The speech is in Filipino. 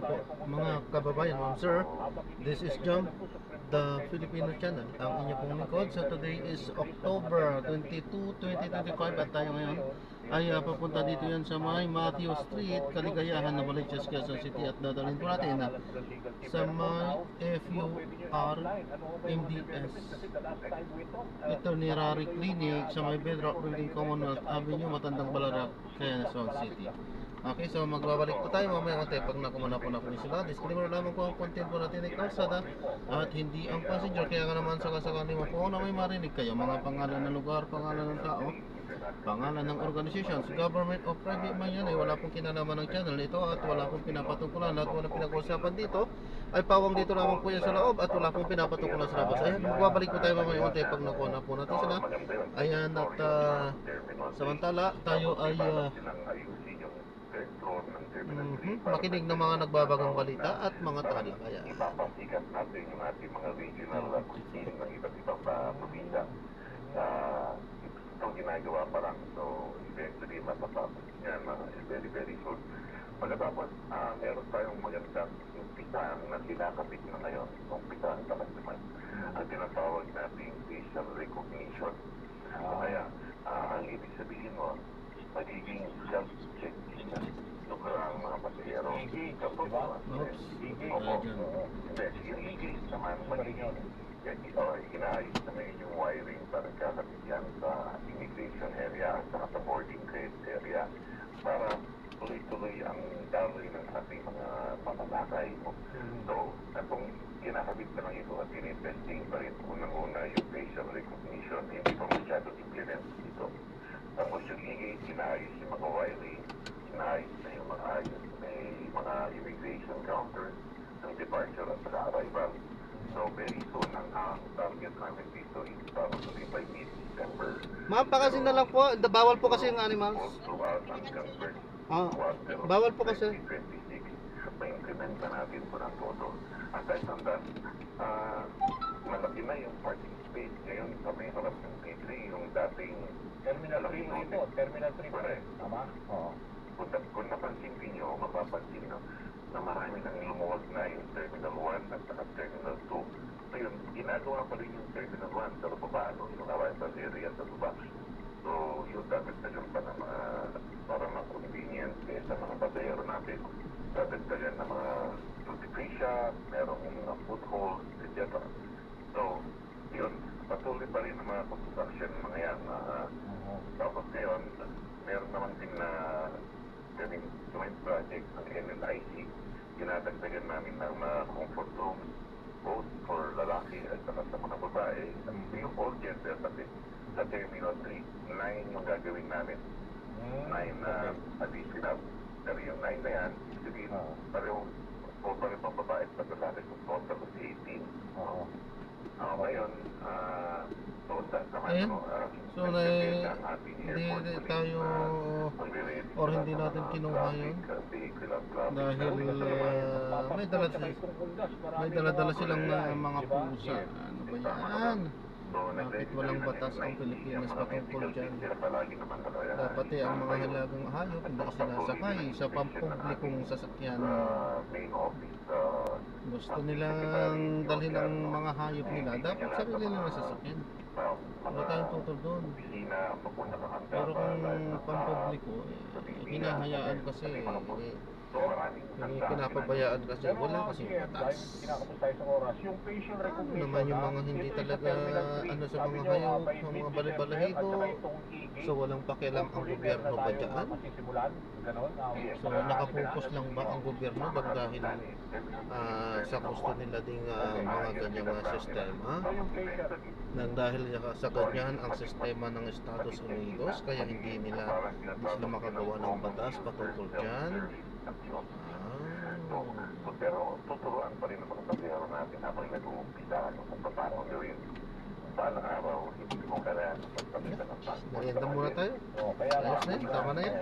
po mga kababayan, ma'am sir. This is John, the Filipino channel. Ang inyo pong lingkod. So today is October 22, 2025 at tayo ngayon ay papunta dito yan sa may Matthew Street, Kaligayahan, Novaliches, Quezon City at dadalhin po natin sa may FUR MDS Veterinary Clinic sa may Bedrock Building, Commonwealth Avenue, Matandang Balara, Quezon City. Okay, so magbabalik po tayo mamaya konti pag nakumana po na po sila. Disclaimer lamang po ang content po natin ay kalsada at hindi ang passenger. Kaya nga naman sakasakali mo po na may marinig kayo mga pangalan ng lugar, pangalan ng tao, pangalan ng organizations, government o private man yan ay wala pong kinalaman ng channel ito at wala pong pinapatungkulan at wala pinag-uusapan dito ay pawang dito lamang po yan sa loob at wala pong pinapatungkulan sa labas. Ayan, magbabalik po tayo mamaya konti pag nakuha po natin sila. Ayan, at samantala tayo ay makinig ng mga nagbabagang balita at mga talakayan. Ipapasikat natin yung ating mga regional team ng iba't ibang probinsya. Ito ginagawa pa lang. So, eventually, matatapos yan very, very soon. Pagkatapos, meron tayong magandang umpisahan na kinakapit na ngayon. Umpisahan talaga naman ang tinatawag nating facial recognition. Kaya, ang ibig sabihin mo, magiging self-check siya. Ang mga pasahero. Kapag hindi naman magiging inaayos na ngayon yung wiring para kakapit yan sa immigration area at sa boarding gate area para tuloy-tuloy ang daloy ng ating mga pamatakay. So, itong kinakabit na lang ito at in-investing pa rin unang-una yung facial recognition, hindi pa masyado implement dito. Tapos yung inaayos yung mga wiring, inaayos na yung mga ayos, may mga immigration counters ng departure at saka arrival. So very soon, ang target namin dito is probably by mid-December. Ma'am, pakasin na lang po, bawal po kasi yung animals. Bawal po kasi. 2026, ma-implement na natin po ng todo. Aside from that, malaki na yung parking space ngayon sa may harap ng P3, yung dating Terminal 3 mo ito, Terminal 3 pa rin. Tama? Oo. Kung napansin niyo, mapapansin na marami nang lumuwag na yung Terminal 1 at saka Terminal 2. Ngayon, ginagawa pa rin yung Terminal 1 sa paano yung arrival area sa baba. So, yung dadagdagan pa na mga para ma-convenient sa mga pasahero natin. Dadagdagan na mga duty-free shop, merong mga food halls, etc. So, yun, patuloy pa rin ang mga construction mga yan. Tapos ngayon, meron naman din na kaming joint project ng NNIC. Ginadagdagan namin ng mga comfort rooms both for lalaki at saka sa mga babae. Yung all gender kasi sa Terminal 3, 9 yung gagawin namin. 9 na additional. Pero yung 9 na yan, sabihin, pareho pang babae at lalaki kung total of 18. Ngayon, ayan, so hindi tayo or hindi natin kinuha yun dahil may dala-dala silang mga pusa. Ano ba yan? Bakit walang batas ang Pilipinas patungkol dyan? Dapat ang mga halagang hayop hindi sinasakay sa pampublikong sasakyan. Gusto nilang dalhin ang mga hayop nila, dapat sarili nilang sasakyan. Wala tayong tutol doon. Pero kung pampubliko, hinahayaan kasi pinapabayaan kasi wala kasing batas. Ano naman yung mga hindi talaga ano sa mga hayop, ang mga balibalahibo. So walang pakialam ang gobyerno ba dyan? So nakapokus lang ba ang gobyerno dahil sa gusto nila ding mga ganyang sistema? Nang dahil sa ganyan ang sistema ng Estados Unidos, kaya hindi sila makagawa ng batas patungkol dyan. Pero tuturuan pa rin ang mga pasahero natin habang nag-uumpisa kung paano gawin. Balang araw, hindi mo kailangan magpapita ng passport. Merienda muna tayo. Ayos na yun, tama na yan.